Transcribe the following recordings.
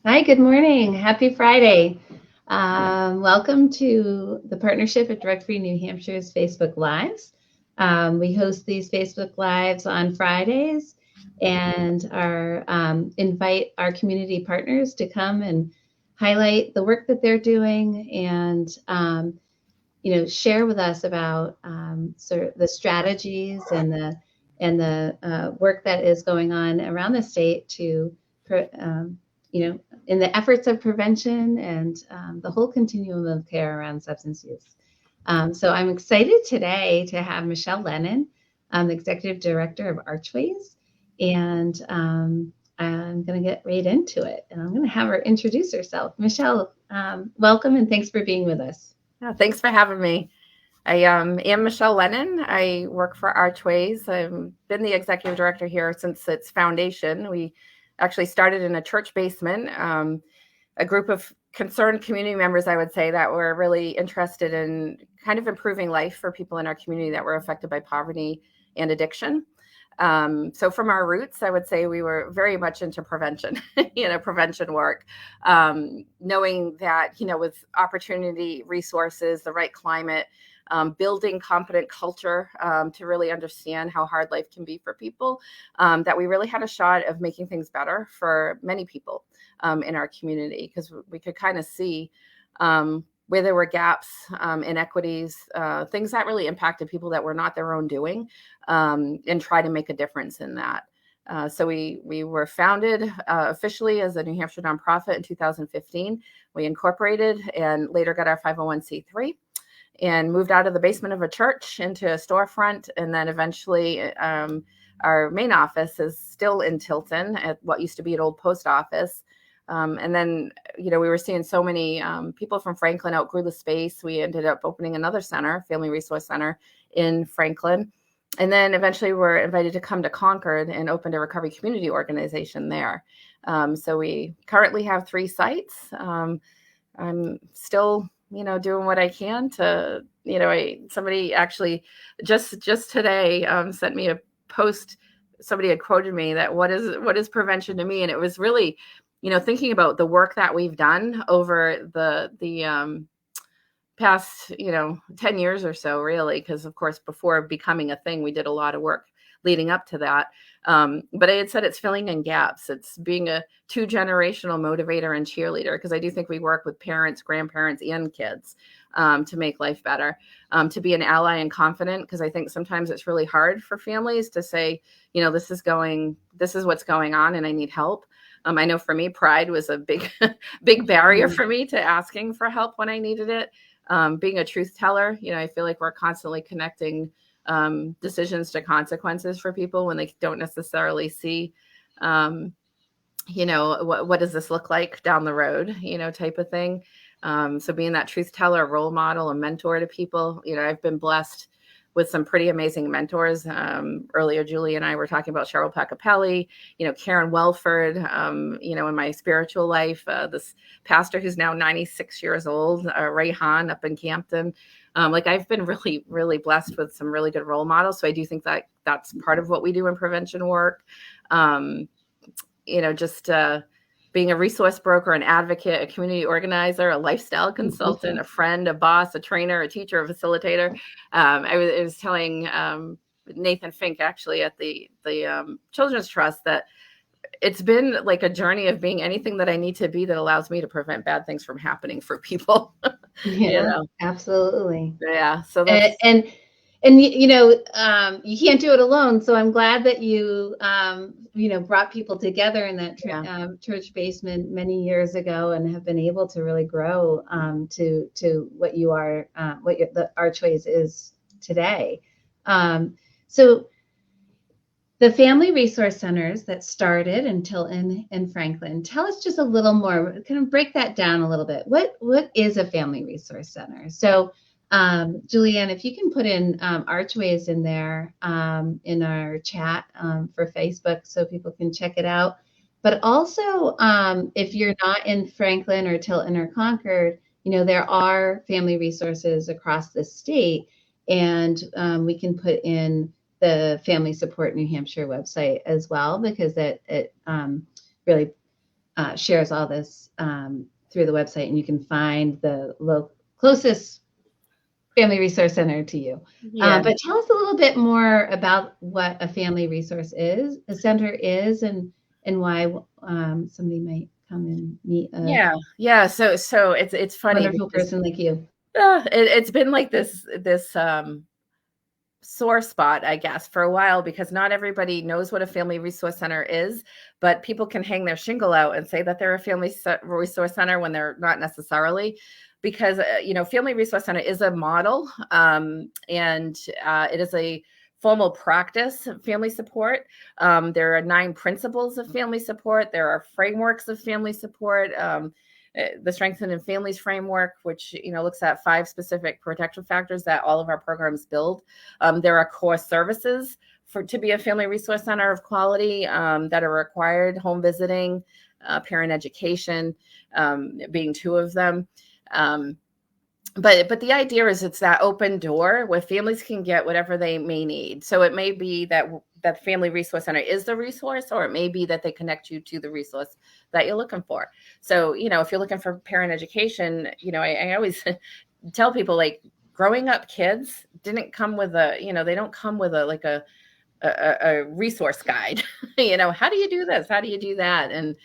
Hi, good morning. Happy Friday. Welcome to the partnership at Drug Free New Hampshire's Facebook Lives. We host these Facebook Lives on Fridays and invite our community partners to come and highlight the work that they're doing and share with us about sort of the strategies and the work that is going on around the state to in the efforts of prevention and the whole continuum of care around substance use. So I'm excited today to have Michelle Lennon, the Executive Director of Archways, and I'm going to get right into it. And I'm going to have her introduce herself. Michelle, welcome and thanks for being with us. Thanks for having me. I am Michelle Lennon. I work for Archways. I've been the executive director here since its foundation. We actually started in a church basement, a group of concerned community members, I would say, that were really interested in kind of improving life for people in our community that were affected by poverty and addiction. So from our roots, I would say we were very much into prevention, prevention work, knowing that, with opportunity, resources, the right climate, building competent culture to really understand how hard life can be for people, that we really had a shot of making things better for many people in our community, because we could kind of see where there were gaps, inequities, things that really impacted people that were not their own doing, and try to make a difference in that. So we were founded officially as a New Hampshire nonprofit in 2015. We incorporated and later got our 501c3 and moved out of the basement of a church into a storefront. And then eventually our main office is still in Tilton at what used to be an old post office. And then, we were seeing so many people from Franklin outgrew the space. We ended up opening another center, Family Resource Center in Franklin. And then eventually we're invited to come to Concord and opened a recovery community organization there. So we currently have 3 sites. I'm still, doing what I can to, somebody actually just today sent me a post. Somebody had quoted me that what is prevention to me? And it was really, thinking about the work that we've done over the past, 10 years or so, really, because of course, before becoming a thing, we did a lot of work leading up to that. But I had said it's filling in gaps. It's being a 2-generational motivator and cheerleader, because I do think we work with parents, grandparents, and kids to make life better, to be an ally and confident, because I think sometimes it's really hard for families to say, this is what's going on and I need help. I know for me, pride was a big, big barrier for me to asking for help when I needed it. Being a truth teller, I feel like we're constantly connecting decisions to consequences for people when they don't necessarily see, what does this look like down the road, type of thing. So being that truth teller, role model, a mentor to people, I've been blessed with some pretty amazing mentors. Earlier, Julie and I were talking about Cheryl Pacapelli, Karen Welford, in my spiritual life, this pastor who's now 96 years old, Ray Hahn up in Campton. I've been really, really blessed with some really good role models. So I do think that that's part of what we do in prevention work. Just being a resource broker, an advocate, a community organizer, a lifestyle consultant, a friend, a boss, a trainer, a teacher, a facilitator. I was telling Nathan Fink actually at the Children's Trust that it's been like a journey of being anything that I need to be that allows me to prevent bad things from happening for people. Yeah, absolutely. Yeah. So that's and you can't do it alone. So I'm glad that you brought people together in that church basement many years ago and have been able to really grow to what you are, the Archways is today. So the Family Resource Centers that started in Tilton and Franklin, tell us just a little more, kind of break that down a little bit. What is a Family Resource Center? So Julianne, if you can put in Archways in there in our chat for Facebook so people can check it out. But also, if you're not in Franklin or Tilton or Concord, there are family resources across the state, and we can put in the Family Support New Hampshire website as well, because it really shares all this through the website, and you can find the closest Family Resource Center to you. Yeah. But tell us a little bit more about what a Family Resource Center is, and why somebody might come and meet a So it's funny wonderful person like you. It's been like this sore spot, I guess, for a while, because not everybody knows what a Family Resource Center is, but people can hang their shingle out and say that they're a Family Resource Center when they're not necessarily, because Family Resource Center is a model, and it is a formal practice of family support. There are 9 principles of family support. There are frameworks of family support. The Strengthening Families framework, which looks at 5 specific protective factors that all of our programs build. There are core services to be a Family Resource Center of quality that are required: home visiting, parent education, being 2 of them. But the idea is it's that open door where families can get whatever they may need. So it may be that Family Resource Center is the resource, or it may be that they connect you to the resource that you're looking for. So, if you're looking for parent education, I always tell people, like, growing up kids didn't come with they don't come with a resource guide. How do you do this? How do you do that? And,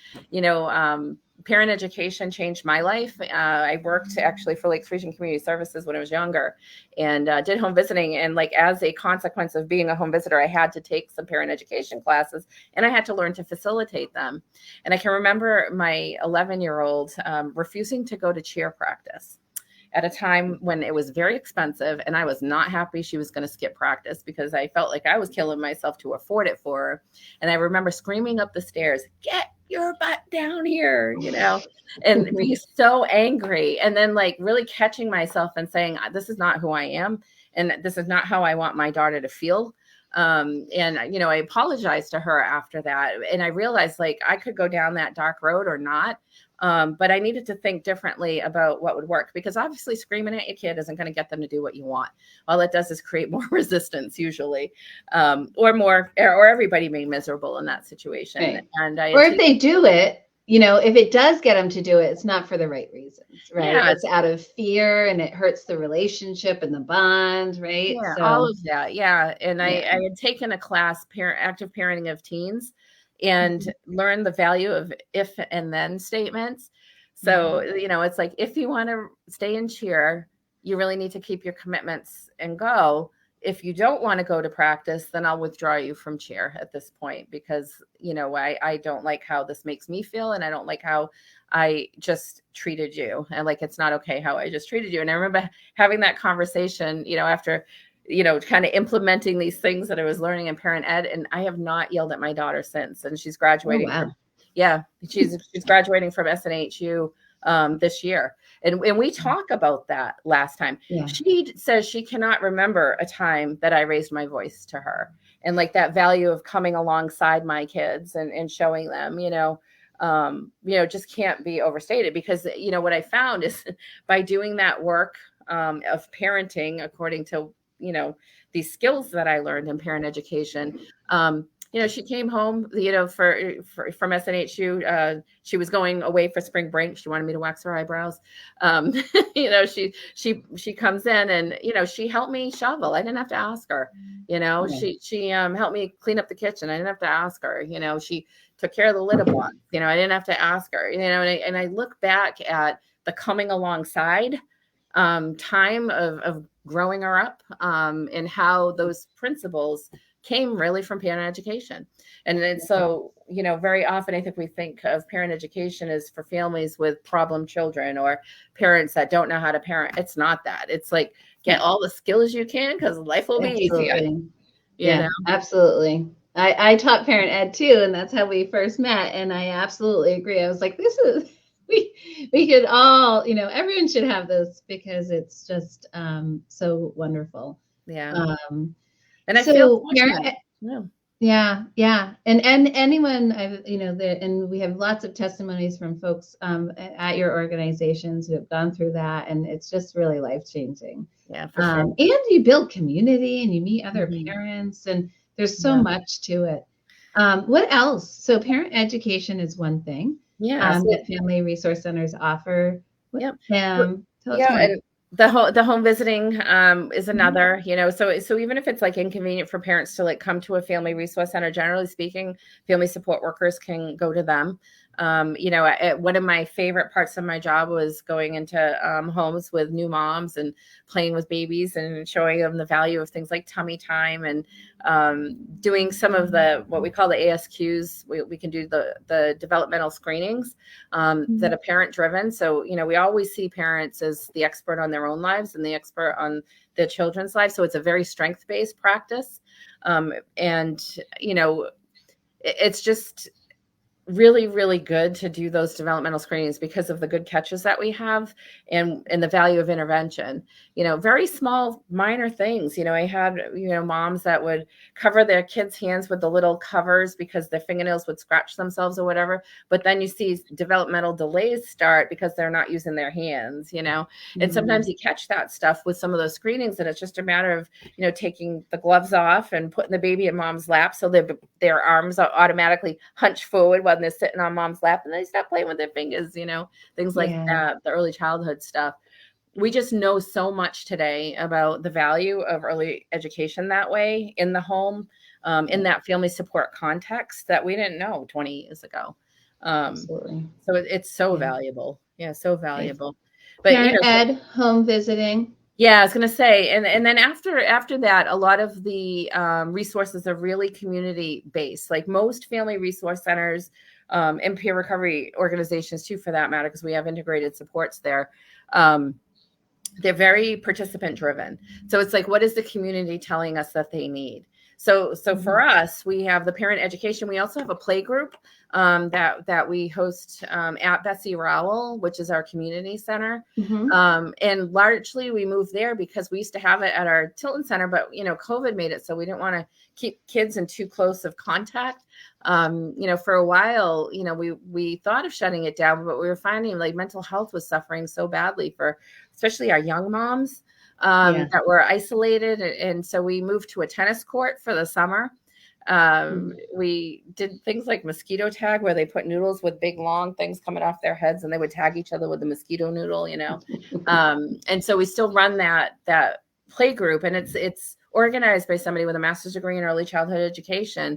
parent education changed my life. I worked actually for Lakes Region Community Services when I was younger, and did home visiting. And as a consequence of being a home visitor, I had to take some parent education classes, and I had to learn to facilitate them. And I can remember my 11-year-old refusing to go to cheer practice at a time when it was very expensive, and I was not happy she was going to skip practice, because I felt like I was killing myself to afford it for her. And I remember screaming up the stairs, "Get your butt down here," and be so angry. And then really catching myself and saying, this is not who I am, and this is not how I want my daughter to feel. And I apologized to her after that, and I realized I could go down that dark road or not. But I needed to think differently about what would work, because obviously screaming at your kid isn't going to get them to do what you want. All it does is create more resistance, usually, or everybody being miserable in that situation. Right. And if they do it, if it does get them to do it, it's not for the right reasons, right? Yeah. It's out of fear, and it hurts the relationship and the bond, right? Yeah, all of that. Yeah. And I had taken a class, Active Parenting of Teens, and learn the value of if and then statements. So, it's like, if you want to stay in cheer, you really need to keep your commitments and go. If you don't want to go to practice, then I'll withdraw you from cheer at this point, because, I don't like how this makes me feel, and I don't like how I just treated you. And it's not okay how I just treated you. And I remember having that conversation, after kind of implementing these things that I was learning in parent ed. And I have not yelled at my daughter since. And she's graduating. Oh, wow. She's graduating from SNHU this year. And we talk about that last time. Yeah. She says she cannot remember a time that I raised my voice to her. And that value of coming alongside my kids and showing them, just can't be overstated, because, what I found is by doing that work of parenting according to, these skills that I learned in parent education. She came home, from SNHU. She was going away for spring break. She wanted me to wax her eyebrows. She comes in, and, she helped me shovel. I didn't have to ask her. She helped me clean up the kitchen. I didn't have to ask her. She took care of the litter box. I didn't have to ask her. And I look back at the coming alongside time of growing her up, and how those principles came really from parent education. And then, so, very often I think we think of parent education as for families with problem children or parents that don't know how to parent. It's not that. It's get all the skills you can, because life will be easier. Yeah, absolutely. I taught parent ed too, and that's how we first met. And I absolutely agree. I was like, this is, we could all, everyone should have this, because it's just so wonderful. Yeah. And I feel parent, yeah. And anyone, and we have lots of testimonies from folks at your organizations who have gone through that, and it's just really life-changing. Yeah, for sure. And you build community, and you meet other parents, and there's so much to it. What else? So parent education is one thing. Yeah. So, that family resource centers offer. yeah. Tell us Yeah, more. and the home visiting is another, so even if it's like inconvenient for parents to like come to a family resource center, generally speaking, family support workers can go to them. One of my favorite parts of my job was going into homes with new moms and playing with babies and showing them the value of things like tummy time and doing some of the what we call the ASQs. We can do the developmental screenings that are parent driven. So, we always see parents as the expert on their own lives and the expert on their children's lives. So it's a very strength based practice. And, it's just really, really good to do those developmental screenings because of the good catches that we have and the value of intervention. Very small, minor things. I had, moms that would cover their kids' hands with the little covers because their fingernails would scratch themselves or whatever. But then you see developmental delays start because they're not using their hands, and sometimes you catch that stuff with some of those screenings. And it's just a matter of, taking the gloves off and putting the baby in mom's lap so their arms automatically hunch forward while they're sitting on mom's lap and they stop playing with their fingers, things like that, the early childhood stuff. We just know so much today about the value of early education that way in the home, in that family support context that we didn't know 20 years ago. Absolutely. So it's so valuable. Yeah, so valuable. But parent ed, home visiting. Yeah, I was going to say, and then after that, a lot of the resources are really community based. Like most family resource centers and peer recovery organizations too, for that matter, because we have integrated supports there. They're very participant driven. So it's like, what is the community telling us that they need? So for us, we have the parent education. We also have a play group that we host at Betsy Rowell, which is our community center. And largely we moved there because we used to have it at our Tilton Center, but COVID made it so we didn't want to keep kids in too close of contact. For a while, we thought of shutting it down, but we were finding like mental health was suffering so badly for especially our young moms that were isolated. And so we moved to a tennis court for the summer. We did things like mosquito tag where they put noodles with big long things coming off their heads and they would tag each other with the mosquito noodle, and so we still run that play group, and it's organized by somebody with a master's degree in early childhood education.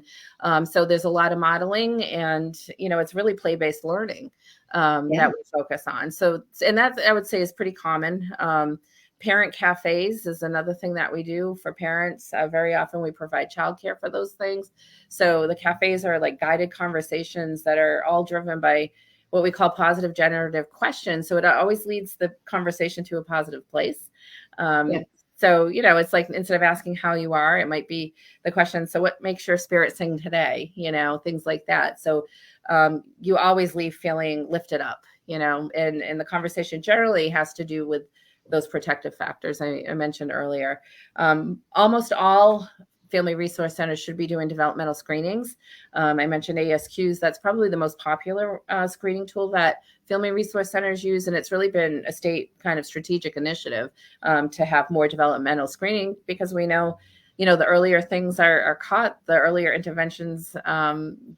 So there's a lot of modeling and, it's really play-based learning that we focus on. So, and that I would say is pretty common. Parent cafes is another thing that we do for parents. Very often we provide childcare for those things. So the cafes are like guided conversations that are all driven by what we call positive generative questions. So it always leads the conversation to a positive place. So, it's like, instead of asking how you are, it might be the question, so what makes your spirit sing today? Things like that. So you always leave feeling lifted up, and the conversation generally has to do with those protective factors I mentioned earlier. Almost all family resource centers should be doing developmental screenings. I mentioned ASQs. That's probably the most popular screening tool that family resource centers use. And it's really been a state kind of strategic initiative to have more developmental screening, because we know, the earlier things are caught, the earlier interventions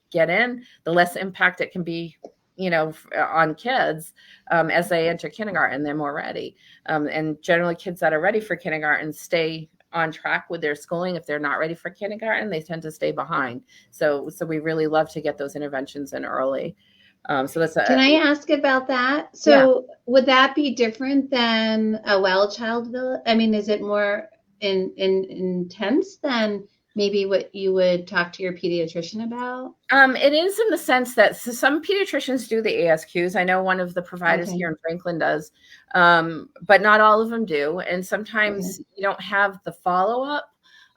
get in, the less impact it can be on kids as they enter kindergarten. They're more ready. And generally kids that are ready for kindergarten stay on track with their schooling. If they're not ready for kindergarten, they tend to stay behind. So we really love to get those interventions in early. So that's Can I ask about that? So would that be different than a well child village? I mean, is it more intense than maybe what you would talk to your pediatrician about? It is, in the sense that some pediatricians do the ASQs. I know one of the providers here in Franklin does, but not all of them do. And sometimes you don't have the follow-up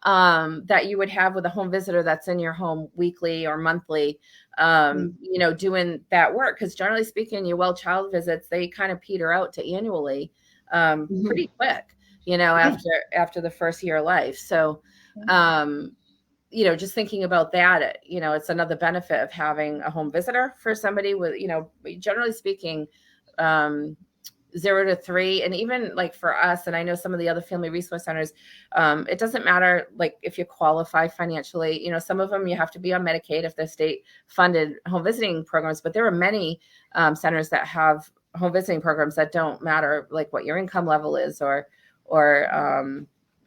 that you would have with a home visitor that's in your home weekly or monthly, doing that work. Because generally speaking, your well child visits, they kind of peter out to annually pretty quick, after the first year of life. So just thinking about that, it's another benefit of having a home visitor for somebody with, generally speaking, 0 to 3. And even like for us, and I know some of the other family resource centers, it doesn't matter like if you qualify financially. Some of them you have to be on Medicaid if they're state funded home visiting programs, but there are many centers that have home visiting programs that don't matter like what your income level is or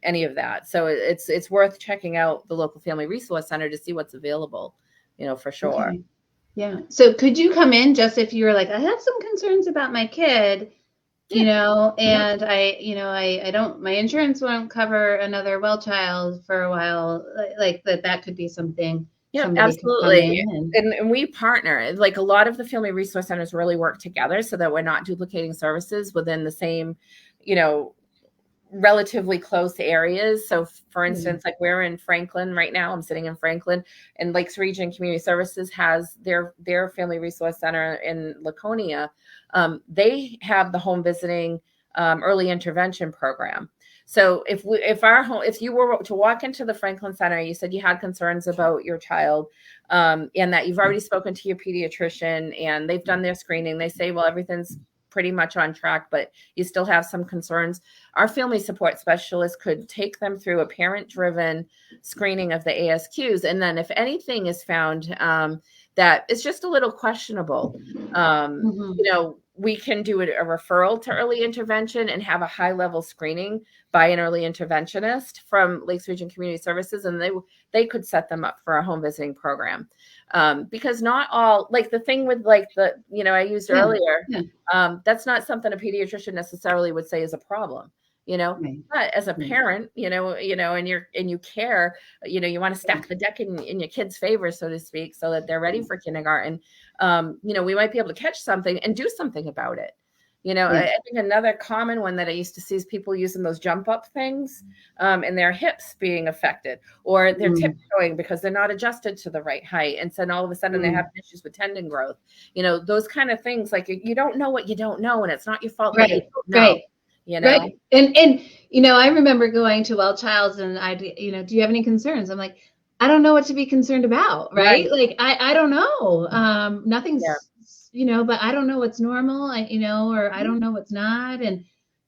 any of that. So it's worth checking out the local family resource center to see what's available, for sure. Okay. Yeah. So could you come in just if you were like, I have some concerns about my kid, and I don't, my insurance won't cover another well child for a while, like that could be something. Yeah, absolutely. And we partner, like a lot of the family resource centers really work together so that we're not duplicating services within the same, relatively close areas. So for instance, like we're in Franklin right now, I'm sitting in Franklin, and Lakes Region Community Services has their Family Resource Center in Laconia. They have the home visiting early intervention program. So if you were to walk into the Franklin Center, you said you had concerns about your child, and that you've already spoken to your pediatrician and they've done their screening. They say, well, everything's pretty much on track, but you still have some concerns. Our family support specialist could take them through a parent-driven screening of the ASQs. And then if anything is found that is just a little questionable, we can do a referral to early intervention and have a high-level screening by an early interventionist from Lakes Region Community Services, and they could set them up for a home visiting program. Because not all, like the thing with like the, I used earlier, that's not something a pediatrician necessarily would say is a problem, Right. But as a parent, and you care, you want to stack the deck in your kid's favor, so to speak, so that they're ready for kindergarten. We might be able to catch something and do something about it. I think another common one that I used to see is people using those jump up things and their hips being affected, or they're tiptoeing because they're not adjusted to the right height. And so all of a sudden they have issues with tendon growth, those kind of things. Like you don't know what you don't know, and it's not your fault. Right. Right. Right. And I remember going to Well Childs and do you have any concerns? I'm like, I don't know what to be concerned about. Right. Like, I don't know. Nothing's, but I don't know what's normal, or I don't know what's not. And,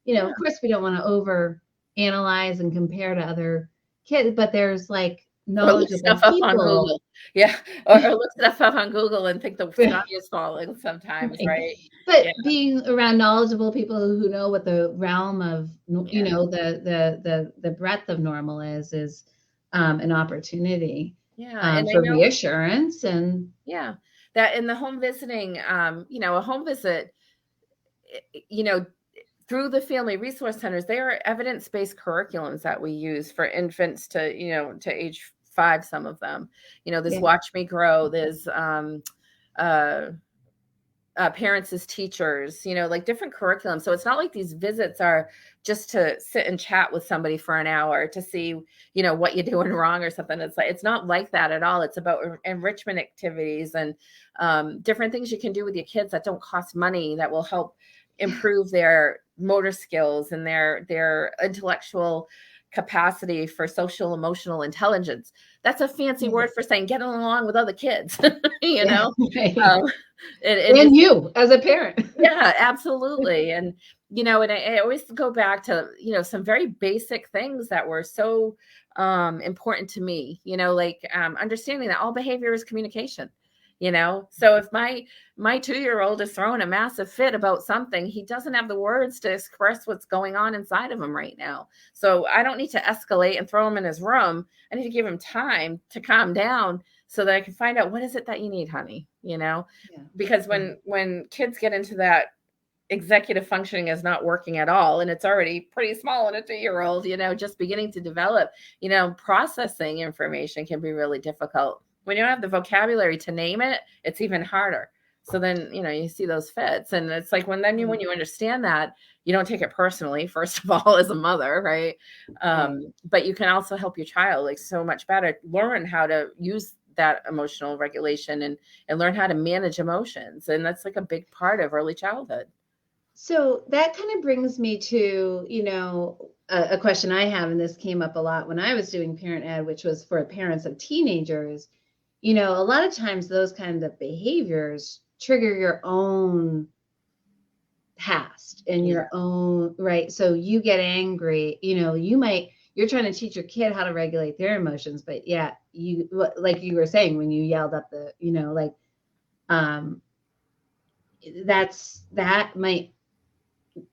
of course we don't want to over analyze and compare to other kids, but there's like knowledgeable stuff up on Google. Yeah. Or look stuff up on Google and think the sky is falling sometimes. Right. But being around knowledgeable people who know what the realm of, the breadth of normal is an opportunity for reassurance. And that in the home visiting, a home visit, through the family resource centers, there are evidence-based curriculums that we use for infants to, to age 5, some of them, there's Watch Me Grow, there's parents as teachers, like different curriculum. So it's not like these visits are just to sit and chat with somebody for an hour to see, what you're doing wrong or something. It's not like that at all. It's about enrichment activities and different things you can do with your kids that don't cost money, that will help improve their motor skills and their intellectual capacity for social emotional intelligence. That's a fancy word for saying getting along with other kids, and you as a parent. Yeah, absolutely. And, and I always go back to, some very basic things that were so important to me, like understanding that all behavior is communication. So if my 2-year-old is throwing a massive fit about something, he doesn't have the words to express what's going on inside of him right now. So I don't need to escalate and throw him in his room. I need to give him time to calm down so that I can find out, what is it that you need, honey? Because when kids get into that executive functioning is not working at all, and it's already pretty small in a 2-year-old, just beginning to develop, processing information can be really difficult. When you don't have the vocabulary to name it, it's even harder. So then, you see those fits, and it's like when you understand that, you don't take it personally, first of all, as a mother, right? But you can also help your child like so much better, learn how to use that emotional regulation and learn how to manage emotions. And that's like a big part of early childhood. So that kind of brings me to, a question I have, and this came up a lot when I was doing parent ed, which was for parents of teenagers. A lot of times those kinds of behaviors trigger your own past and your own, right? So you get angry, you're trying to teach your kid how to regulate their emotions, but yeah, like you were saying, when you yelled up that might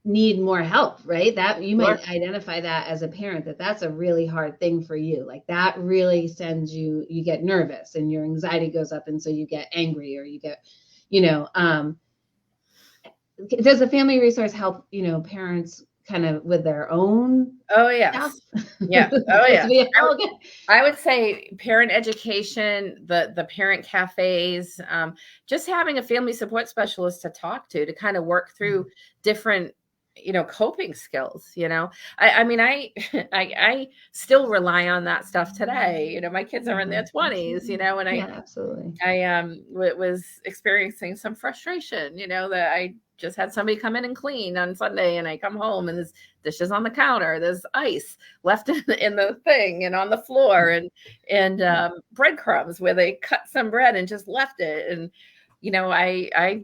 need more help, right? That you might identify that as a parent, that's a really hard thing for you. Like that really sends you get nervous and your anxiety goes up. And so you get angry, or you get, does the family resource help, parents kind of with their own? Oh, yes. Yeah. Oh, yeah. I would say parent education, the parent cafes, just having a family support specialist to talk to kind of work through different, coping skills. I mean, I still rely on that stuff today. My kids are in their 20s, and absolutely. I was experiencing some frustration, that I just had somebody come in and clean on Sunday, and I come home and there's dishes on the counter, there's ice left in the thing and on the floor, and breadcrumbs where they cut some bread and just left it. And I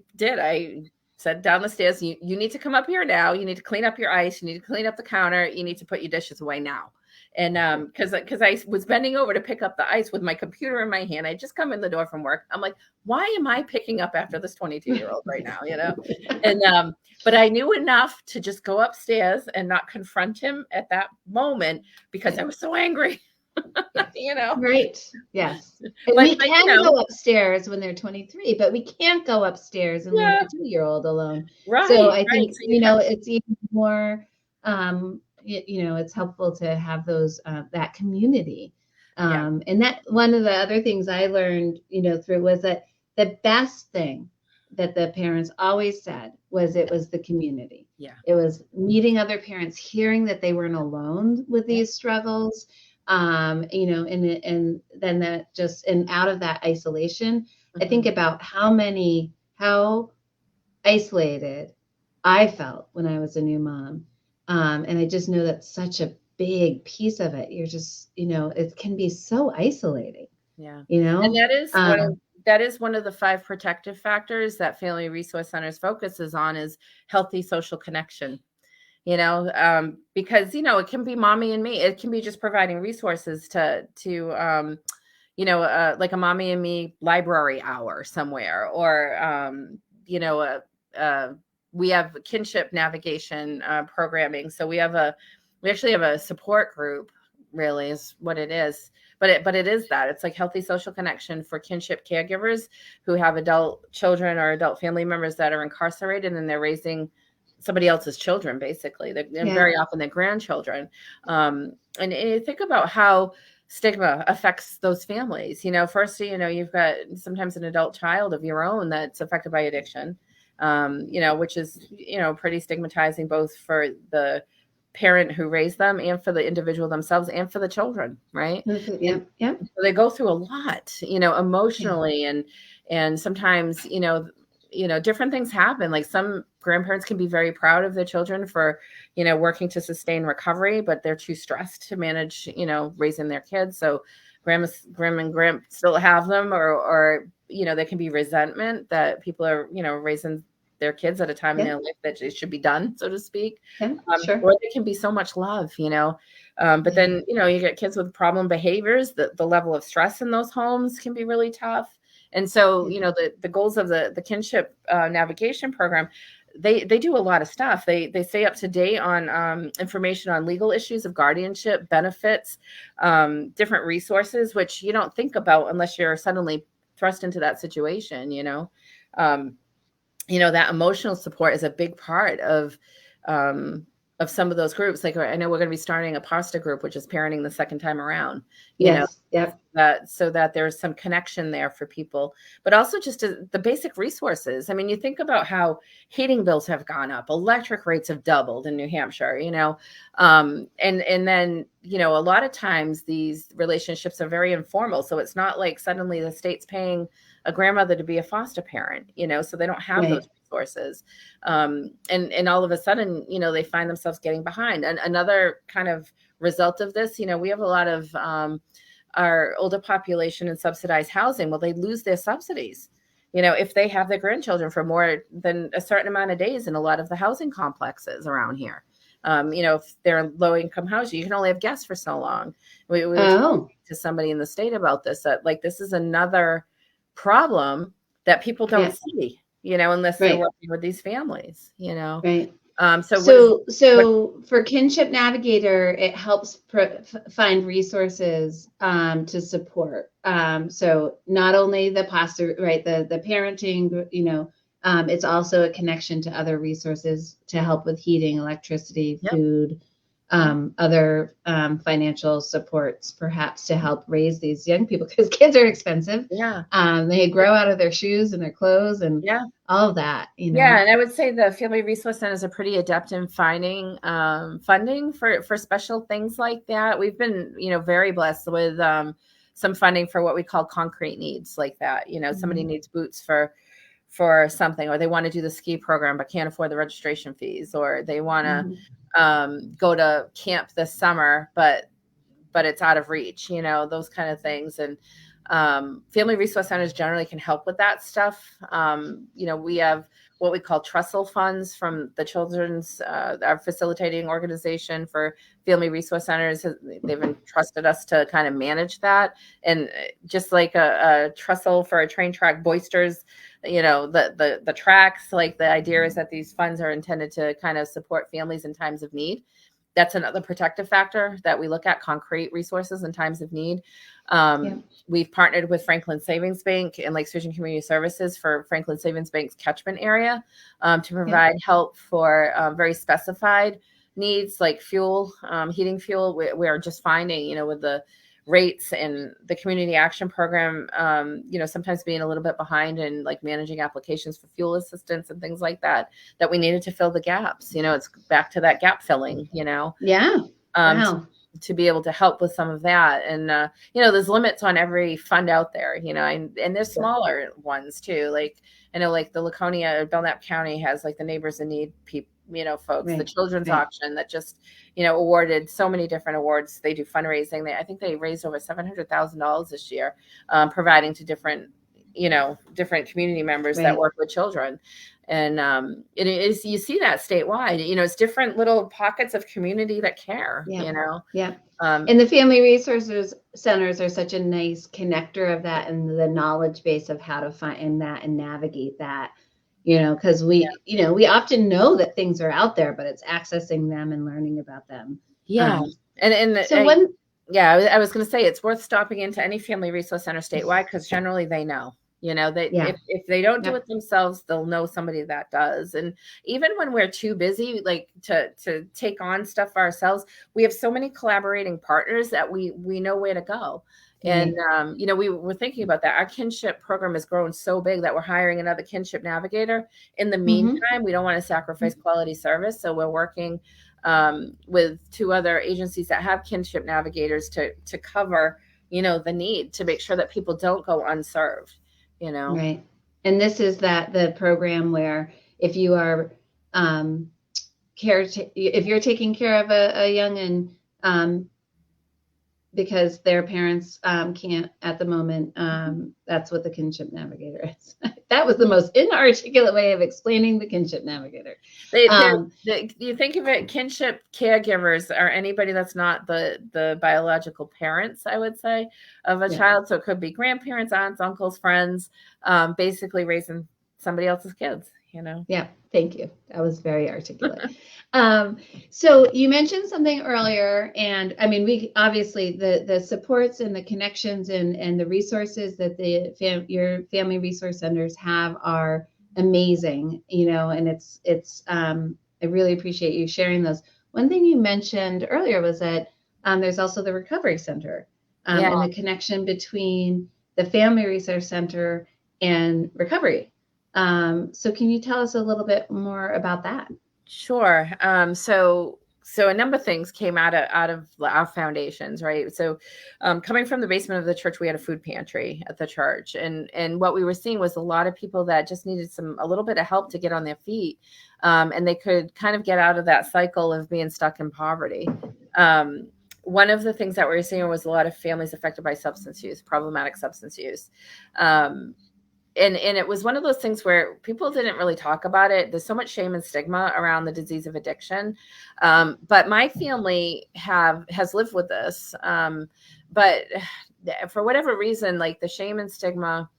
said down the stairs, you need to come up here now, you need to clean up your ice, you need to clean up the counter, you need to put your dishes away now. And because I was bending over to pick up the ice with my computer in my hand. I just come in the door from work. I'm like, why am I picking up after this 22-year-old right now? And but I knew enough to just go upstairs and not confront him at that moment because I was so angry. Right. Yes. We can go upstairs when they're 23, but we can't go upstairs and leave a 2-year-old alone. Right. So I think, it's even more, it's helpful to have those, that community. And that one of the other things I learned, through was that the best thing that the parents always said was it was the community. Yeah. It was meeting other parents, hearing that they weren't alone with these struggles. And then that just, and out of that isolation, I think about how isolated I felt when I was a new mom. And I just know that's such a big piece of it. You're just, it can be so isolating. Yeah. And that is one of the 5 protective factors that Family Resource Centers focuses on, is healthy social connection. Because, it can be mommy and me. It can be just providing resources to like a mommy and me library hour somewhere, or, we have kinship navigation programming. So we actually have a support group, really is what it is. But it is that. It's like healthy social connection for kinship caregivers who have adult children or adult family members that are incarcerated, and they're raising somebody else's children, basically. Very often they're grandchildren. And you think about how stigma affects those families. First, you've got sometimes an adult child of your own that's affected by addiction, which is, pretty stigmatizing, both for the parent who raised them and for the individual themselves and for the children, right? Yeah. So they go through a lot, emotionally, and sometimes, different things happen. Like some grandparents can be very proud of their children for, working to sustain recovery, but they're too stressed to manage, raising their kids. So grandma and grandpa still have them, or, there can be resentment that people are, raising their kids at a time in their life that it should be done, so to speak. Sure. Or there can be so much love, but then, you get kids with problem behaviors. The level of stress in those homes can be really tough. And so, the goals of the kinship navigation program, they do a lot of stuff. They stay up to date on information on legal issues of guardianship, benefits, different resources, which you don't think about unless you're suddenly thrust into that situation. That emotional support is a big part of some of those groups. Like, I know we're going to be starting a PASTA group, which is parenting the second time around, so that there's some connection there for people, but also just the basic resources. I mean, you think about how heating bills have gone up, electric rates have doubled in New Hampshire, and then, a lot of times these relationships are very informal. So it's not like suddenly the state's paying a grandmother to be a foster parent, so they don't have those resources. And all of a sudden, they find themselves getting behind. And another kind of result of this, we have a lot of our older population in subsidized housing. Well, they lose their subsidies, if they have their grandchildren for more than a certain amount of days in a lot of the housing complexes around here. If they're in low income housing, you can only have guests for so long. We were talking to somebody in the state about this, that like this is another problem that people don't see, unless they're working with these families, Right. So for Kinship Navigator, it helps find resources to support. So not only the pastor, right, the parenting, it's also a connection to other resources to help with heating, electricity, food, other financial supports, perhaps to help raise these young people, because kids are expensive. They grow out of their shoes and their clothes and all of that. Yeah, and I would say the Family Resource Centers are pretty adept in finding funding for special things like that. We've been, very blessed with some funding for what we call concrete needs like that. Somebody needs boots for something, or they want to do the ski program but can't afford the registration fees, or they want to go to camp this summer but it's out of reach, those kind of things. And Family Resource Centers generally can help with that stuff. We have what we call trestle funds from the children's, our facilitating organization for Family Resource Centers. They've entrusted us to kind of manage that. And just like a trestle for a train track boisters, the tracks, like the idea is that these funds are intended to kind of support families in times of need. That's another protective factor that we look at, concrete resources in times of need. We've partnered with Franklin Savings Bank and Lake Sturgeon Community Services for Franklin Savings Bank's catchment area to provide help for very specified needs like fuel, heating fuel. We're just finding, with the rates and the community action program, sometimes being a little bit behind in like managing applications for fuel assistance and things like that we needed to fill the gaps. It's back to that gap filling, to be able to help with some of that. And, there's limits on every fund out there, and there's smaller ones too. Like, I know like the Laconia, Belknap County has like the Neighbors in Need people, folks, the children's auction that just, awarded so many different awards. They do fundraising. I think they raised over $700,000 this year, providing to different community members that work with children. And it is, you see that statewide, it's different little pockets of community that care, and the Family Resources Centers are such a nice connector of that and the knowledge base of how to find that and navigate that, because we often know that things are out there, but it's accessing them and learning about them. I was going to say it's worth stopping into any Family Resource Center statewide, because generally they know. If they don't do it themselves, they'll know somebody that does. And even when we're too busy, like to take on stuff ourselves, we have so many collaborating partners that we know where to go. And, we were thinking about that. Our kinship program has grown so big that we're hiring another kinship navigator. In the meantime, we don't want to sacrifice quality service. So we're working with 2 other agencies that have kinship navigators to cover, the need to make sure that people don't go unserved. Right. And this is the program where if you are if you're taking care of a young and because their parents can't at the moment, that's what the Kinship Navigator is. That was the most inarticulate way of explaining the Kinship Navigator. You think of it, kinship caregivers are anybody that's not the biological parents, I would say, of a child. So it could be grandparents, aunts, uncles, friends, basically raising somebody else's kids. Yeah, thank you. That was very articulate. So you mentioned something earlier, and I mean, we obviously the supports and the connections and the resources that your Family Resource Centers have are amazing, and it's I really appreciate you sharing those. One thing you mentioned earlier was that there's also the Recovery Center and the connection between the Family Resource Center and recovery. So can you tell us a little bit more about that? Sure. So a number of things came out of our foundations, right? So coming from the basement of the church, we had a food pantry at the church. And what we were seeing was a lot of people that just needed a little bit of help to get on their feet. And they could kind of get out of that cycle of being stuck in poverty. One of the things that we were seeing was a lot of families affected by substance use, problematic substance use. and it was one of those things where people didn't really talk about it. There's so much shame and stigma around the disease of addiction. But my family has lived with this. But for whatever reason, like the shame and stigma,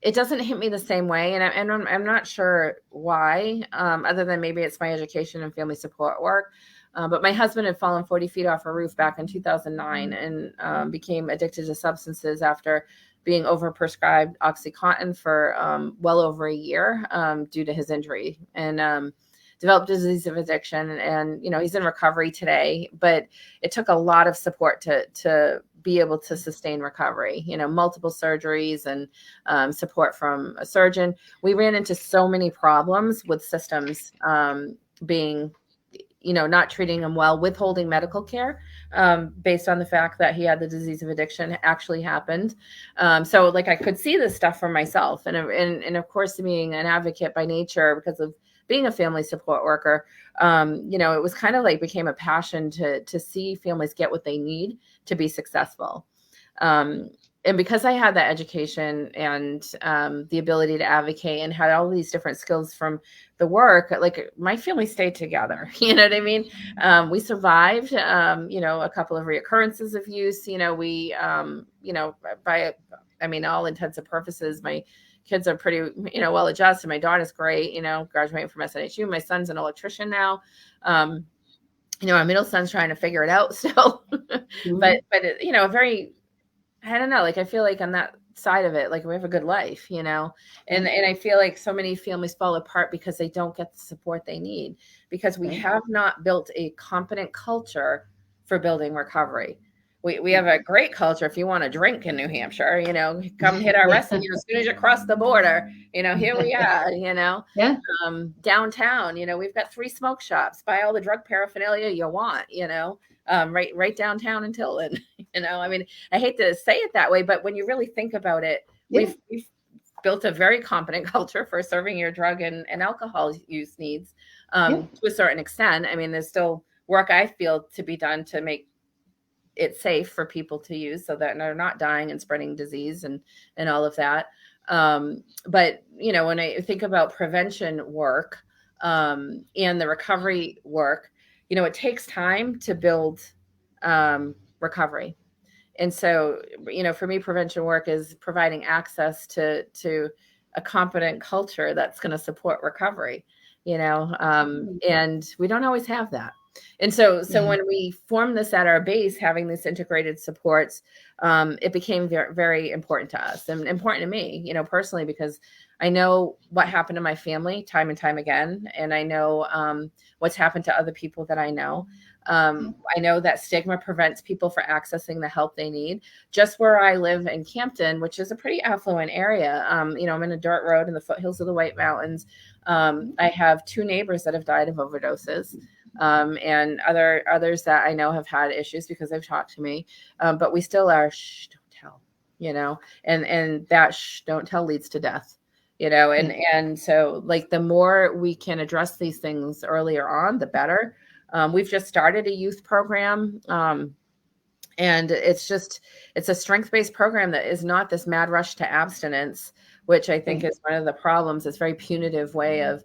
it doesn't hit me the same way. And I'm not sure why, other than maybe it's my education and family support work. But my husband had fallen 40 feet off a roof back in 2009 and became addicted to substances after being overprescribed OxyContin for well over a year due to his injury, and developed a disease of addiction. And, he's in recovery today, but it took a lot of support to be able to sustain recovery, multiple surgeries and support from a surgeon. We ran into so many problems with systems being not treating him well, withholding medical care based on the fact that he had the disease of addiction actually happened. So like I could see this stuff for myself. And of course, being an advocate by nature, because of being a family support worker, it was kind of like became a passion to see families get what they need to be successful. And because I had that education and the ability to advocate and had all these different skills from the work, like my family stayed together. You know what I mean? We survived, a couple of reoccurrences of use. We, all intents and purposes, my kids are pretty, well adjusted. My daughter's great, graduating from SNHU. My son's an electrician now. Our middle son's trying to figure it out still, mm-hmm. but very, I don't know, like I feel like on that side of it, like we have a good life, and I feel like so many families fall apart because they don't get the support they need, because we have not built a competent culture for building recovery. We have a great culture if you want to drink in New Hampshire, come hit our restaurant as soon as you cross the border, here we are, downtown, we've got 3 smoke shops, buy all the drug paraphernalia you want, right downtown in Tilton. I hate to say it that way, but when you really think about it, we've built a very competent culture for serving your drug and alcohol use needs to a certain extent. There's still work I feel to be done to make it safe for people to use so that they're not dying and spreading disease and all of that. But, when I think about prevention work and the recovery work, it takes time to build recovery. And so, for me, prevention work is providing access to a competent culture that's going to support recovery, and we don't always have that. And so when we formed this at our base, having these integrated supports, it became very, very important to us and important to me, personally, because I know what happened to my family time and time again. And I know what's happened to other people that I know. I know that stigma prevents people from accessing the help they need. Just where I live in Campton, which is a pretty affluent area, I'm in a dirt road in the foothills of the White Mountains. I have 2 neighbors that have died of overdoses. And others that I know have had issues because they've talked to me, but we still are don't tell, and that don't tell leads to death, and so like the more we can address these things earlier on, the better. We've just started a youth program, and it's a strength-based program that is not this mad rush to abstinence, which I think is one of the problems. It's a very punitive way of,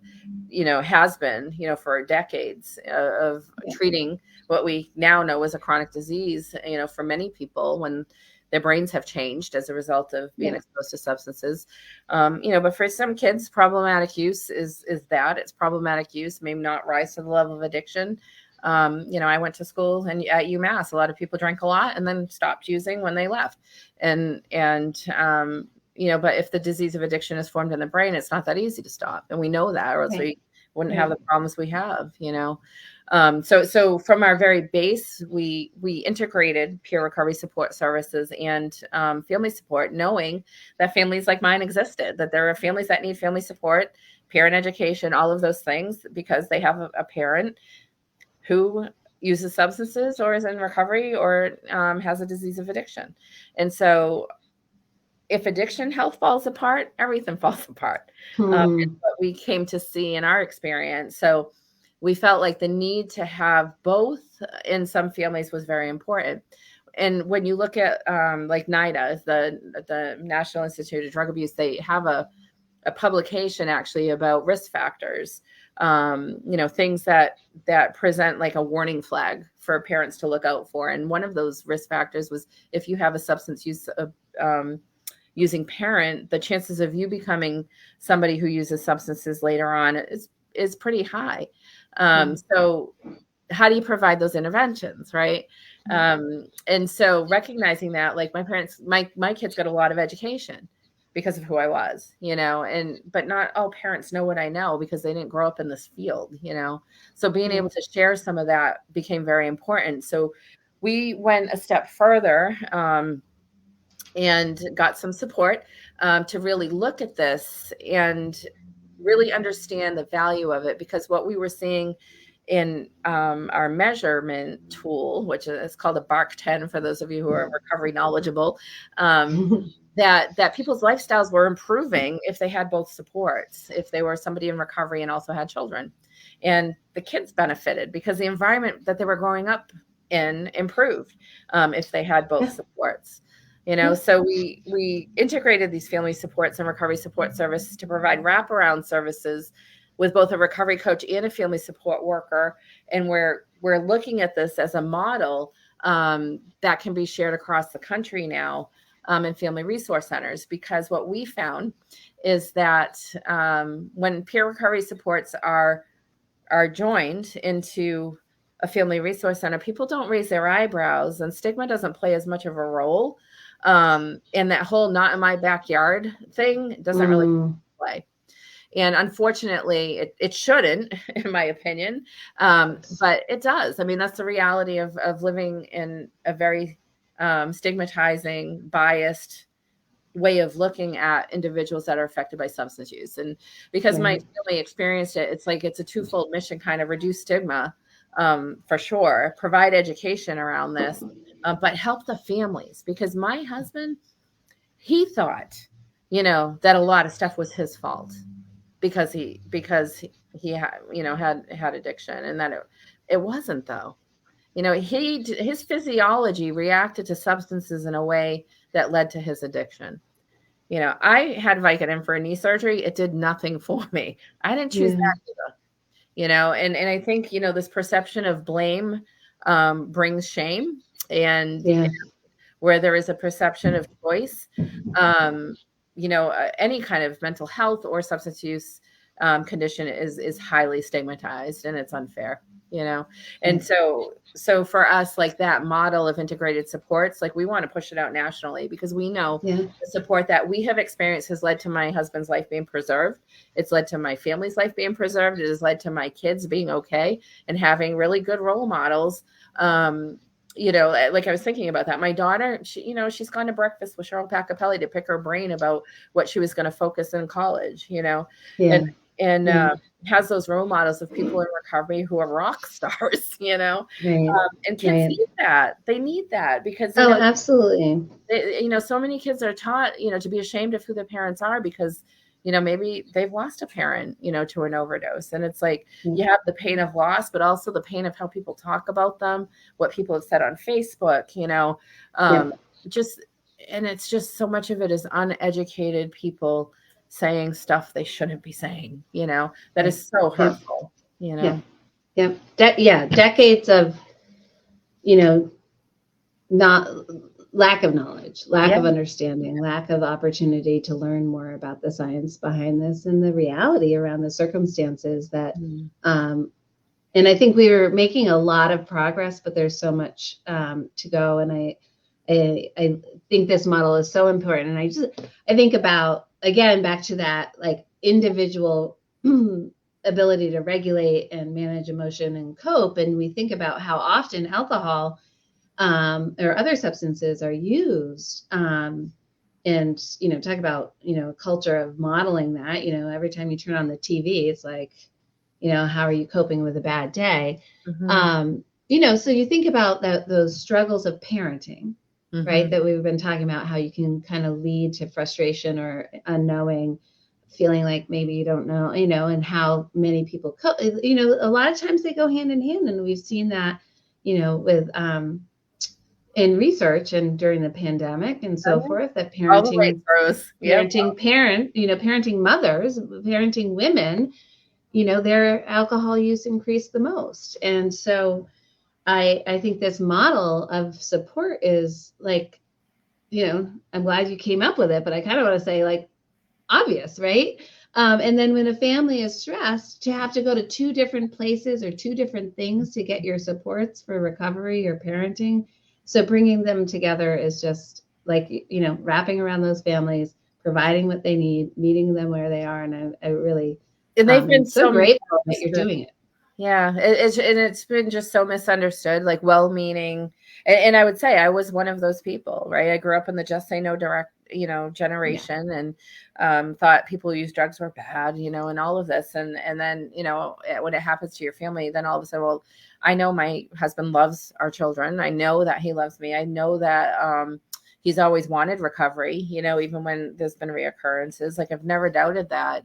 has been, for decades of treating what we now know is a chronic disease, for many people when their brains have changed as a result of being exposed to substances. But for some kids, problematic use is that. It's problematic use, may not rise to the level of addiction. I went to school and at UMass, a lot of people drank a lot and then stopped using when they left. But if the disease of addiction is formed in the brain, it's not that easy to stop. And we know that, or else we wouldn't have the problems we have, So from our very base, we integrated peer recovery support services and family support, knowing that families like mine existed, that there are families that need family support, parent education, all of those things, because they have a parent who uses substances or is in recovery or has a disease of addiction. And so if addiction health falls apart, everything falls apart. It's what we came to see in our experience. So we felt like the need to have both in some families was very important. and when you look at like NIDA, the National Institute of Drug Abuse, they have a publication actually about risk factors, things that present like a warning flag for parents to look out for. And one of those risk factors was if you have a substance use using parent, the chances of you becoming somebody who uses substances later on is pretty high. So how do you provide those interventions, right? And so recognizing that, like my parents, my kids got a lot of education because of who I was, but not all parents know what I know because they didn't grow up in this field, So being able to share some of that became very important. So we went a step further and got some support to really look at this and really understand the value of it, because what we were seeing in our measurement tool, which is called a BARC-10 for those of you who are recovery knowledgeable, that people's lifestyles were improving if they had both supports, if they were somebody in recovery and also had children. And the kids benefited because the environment that they were growing up in improved if they had both supports. So we integrated these family supports and recovery support services to provide wraparound services with both a recovery coach and a family support worker. And we're looking at this as a model that can be shared across the country now in family resource centers, because what we found is that when peer recovery supports are joined into a family resource center, people don't raise their eyebrows and stigma doesn't play as much of a role. And that whole not in my backyard thing doesn't really play. And unfortunately, it shouldn't, in my opinion, but it does. I mean, that's the reality of living in a very stigmatizing, biased way of looking at individuals that are affected by substance use. And because my family experienced it, it's a twofold mission: kind of reduce stigma, for sure, provide education around this, but help the families. Because my husband, he thought, that a lot of stuff was his fault because he had addiction, and that it wasn't, though. His physiology reacted to substances in a way that led to his addiction. I had Vicodin for a knee surgery. It did nothing for me. I didn't choose that either. And I think, this perception of blame brings shame, and where there is a perception of choice, any kind of mental health or substance use condition is highly stigmatized, and it's unfair. And so for us, like that model of integrated supports, like we want to push it out nationally, because we know the support that we have experienced has led to my husband's life being preserved. It's led to my family's life being preserved. It has led to my kids being okay and having really good role models. Like I was thinking about that. My daughter, she's gone to breakfast with Cheryl Pacapelli to pick her brain about what she was going to focus in college, and has those role models of people in recovery who are rock stars, and kids need that. They need that because absolutely. So many kids are taught, to be ashamed of who their parents are because, maybe they've lost a parent, to an overdose. And it's like you have the pain of loss, but also the pain of how people talk about them, what people have said on Facebook, and it's just so much of it is uneducated people saying stuff they shouldn't be saying, that is so hurtful, Decades of, not lack of knowledge, lack of understanding, lack of opportunity to learn more about the science behind this and the reality around the circumstances that, and I think we were making a lot of progress, but there's so much to go. And I think this model is so important. And I think about, again, back to that, like individual ability to regulate and manage emotion and cope. And we think about how often alcohol or other substances are used. And, talk about, a culture of modeling that, every time you turn on the TV, it's like, how are you coping with a bad day? So you think about those struggles of parenting, right? That we've been talking about, how you can kind of lead to frustration or unknowing, feeling like maybe you don't know, and how many people cope. A lot of times they go hand in hand. And we've seen that, with in research and during the pandemic and so forth, that All the way parenting, through. Yep. parenting mothers, parenting women, their alcohol use increased the most. And so I think this model of support is like, I'm glad you came up with it, but I kind of want to say like obvious, right? And then when a family is stressed, to have to go to two different places or two different things to get your supports for recovery or parenting. So bringing them together is just like, wrapping around those families, providing what they need, meeting them where they are. And I really, And they've been so grateful that you're doing it. Yeah, it's been just so misunderstood, like well-meaning. And I would say I was one of those people, right? I grew up in the just say no direct, generation, and thought people who use drugs were bad, and all of this. And then, when it happens to your family, then all of a sudden, well, I know my husband loves our children. I know that he loves me. I know that he's always wanted recovery, even when there's been reoccurrences. Like I've never doubted that.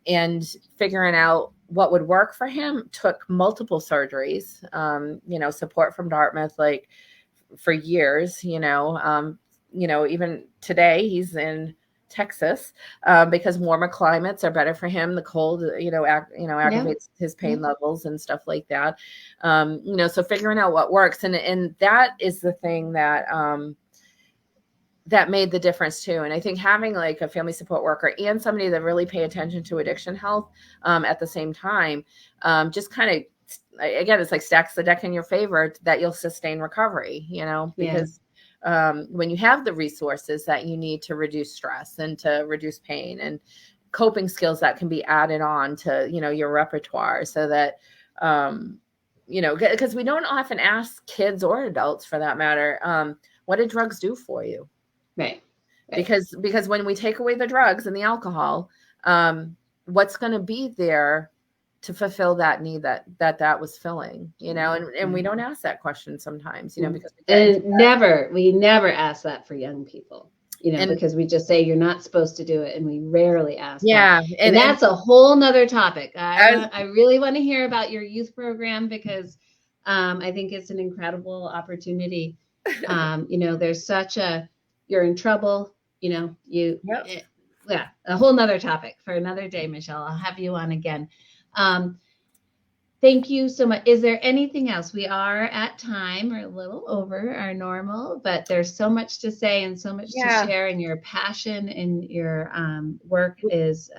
And figuring out what would work for him took multiple surgeries, support from Dartmouth, like for years, even today he's in Texas because warmer climates are better for him. The cold, aggravates his pain levels and stuff like that. So figuring out what works. And that is the thing that made the difference too. And I think having like a family support worker and somebody that really pay attention to addiction health at the same time, just kind of, again, it's like stacks the deck in your favor that you'll sustain recovery, because when you have the resources that you need to reduce stress and to reduce pain and coping skills that can be added on to, your repertoire, so that, because we don't often ask kids or adults for that matter, what did drugs do for you? Right. Because when we take away the drugs and the alcohol, what's going to be there to fulfill that need that was filling, and we don't ask that question sometimes, because we never ask that for young people, because we just say you're not supposed to do it, and we rarely ask. Yeah, that. And that's a whole nother topic. I really want to hear about your youth program, because I think it's an incredible opportunity. There's such a, you're in trouble, a whole nother topic for another day, Michelle. I'll have you on again. Thank you so much. Is there anything else? We are at time, or a little over our normal, but there's so much to say and so much to share, and your passion and your work is,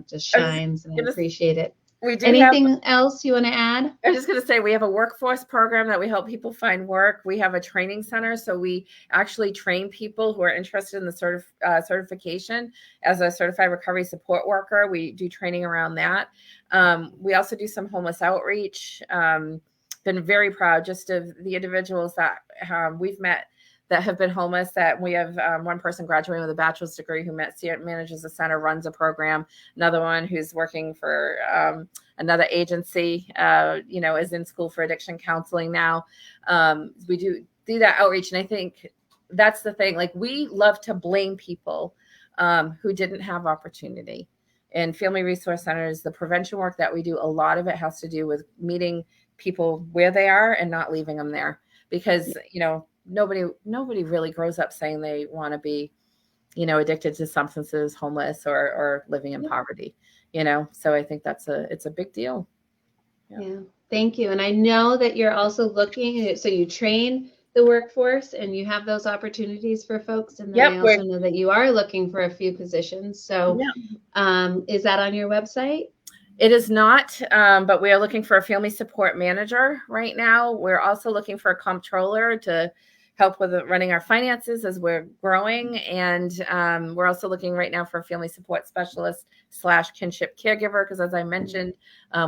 just shines, and I appreciate it. We do. Anything else you want to add? I'm just going to say we have a workforce program that we help people find work. We have a training center, so we actually train people who are interested in the certification as a certified recovery support worker. We do training around that. We also do some homeless outreach. Been very proud just of the individuals that we've met that have been homeless. That we have one person graduating with a bachelor's degree who manages a center, runs a program. Another one who's working for another agency, is in school for addiction counseling now. We do that outreach. And I think that's the thing. Like, we love to blame people who didn't have opportunity. And Family Resource Centers, the prevention work that we do, a lot of it has to do with meeting people where they are and not leaving them there. Because, nobody really grows up saying they want to be, addicted to substances, homeless, or living in poverty, so I think it's a big deal. Yeah. Thank you. And I know that you're also looking, so you train the workforce and you have those opportunities for folks. And then I also know that you are looking for a few positions. So is that on your website? It is not, but we are looking for a family support manager right now. We're also looking for a comptroller to help with running our finances as we're growing. And we're also looking right now for a family support specialist / kinship caregiver, because as I mentioned,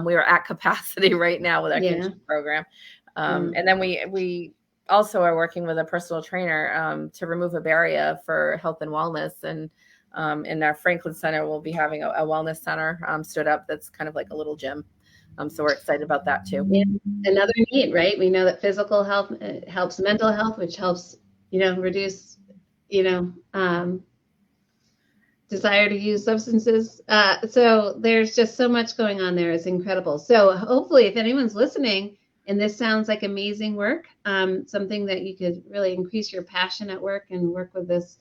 we are at capacity right now with our kinship program. And then we also are working with a personal trainer to remove a barrier for health and wellness. And in our Franklin Center, we'll be having a wellness center stood up that's kind of like a little gym. So we're excited about that too. Yeah. Another need, right? We know that physical health helps mental health, which helps, reduce, desire to use substances. So there's just so much going on there. It's incredible. So hopefully, if anyone's listening, And this sounds like amazing work, something that you could really increase your passion at work and work with this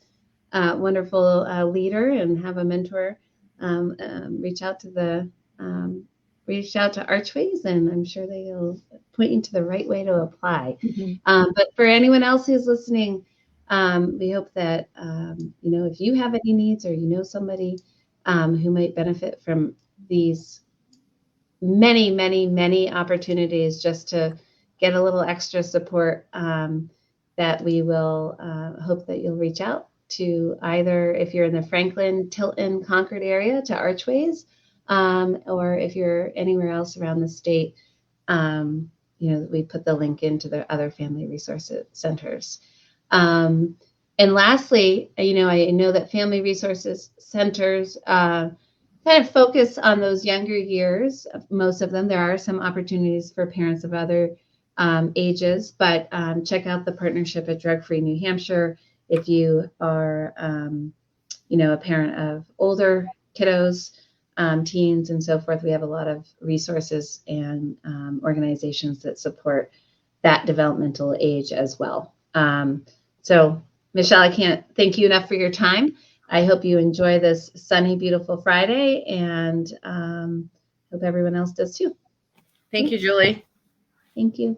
wonderful leader and have a mentor. Reach out to Archways, and I'm sure they'll point you to the right way to apply. But for anyone else who's listening, we hope that, if you have any needs or somebody who might benefit from these many, many, many opportunities just to get a little extra support, that we will hope that you'll reach out to either, if you're in the Franklin, Tilton, Concord area, to Archways, or if you're anywhere else around the state, we put the link into the other family resource centers. And lastly, I know that family resources centers kind of focus on those younger years. Most of them, there are some opportunities for parents of other ages, but check out the partnership at Drug Free New Hampshire if you are, a parent of older kiddos, teens, and so forth. We have a lot of resources and organizations that support that developmental age as well. So, Michelle, I can't thank you enough for your time. I hope you enjoy this sunny, beautiful Friday, and hope everyone else does too. Thank you, Julie. Thank you.